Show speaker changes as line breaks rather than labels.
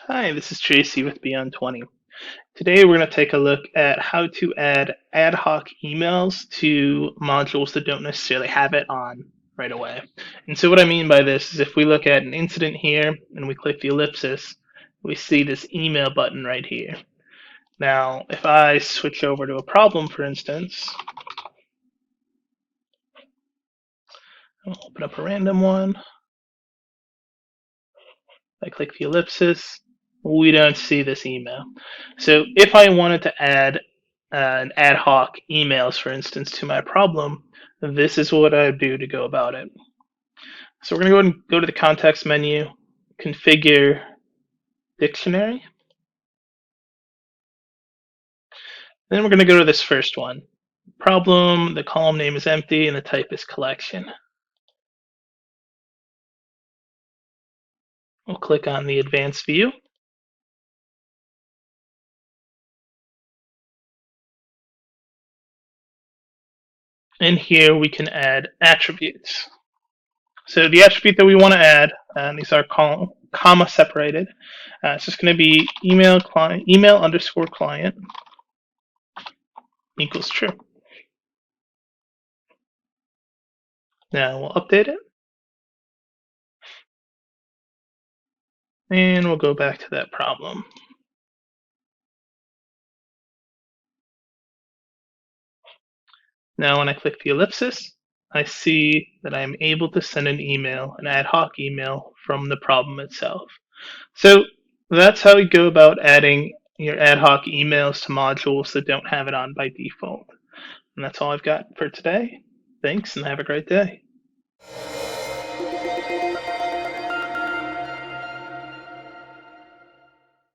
Hi, this is Tracy with Beyond 20. Today we're going to take a look at how to add ad hoc emails to modules that don't necessarily have it on right away. And so what I mean by this is if we look at an incident here and we click the ellipsis, we see this email button right here. Now, if I switch over to a problem, for instance, I'll open up a random one. I click the ellipsis, we don't see this email. So if I wanted to add an ad hoc emails, for instance, to my problem, this is what I would do to go about it. So we're going to go ahead and go to the context menu, configure dictionary. Then we're going to go to this first one. Problem, the column name is empty, and the type is collection. We'll click on the advanced view. And here we can add attributes. So the attribute that we want to add, and these are comma separated. It's just going to be email underscore client equals true. Now we'll update it. And we'll go back to that problem. Now when I click the ellipsis, I see that I'm able to send an email, an ad hoc email from the problem itself. So that's how you go about adding your ad hoc emails to modules that don't have it on by default. And that's all I've got for today. Thanks and have a great day.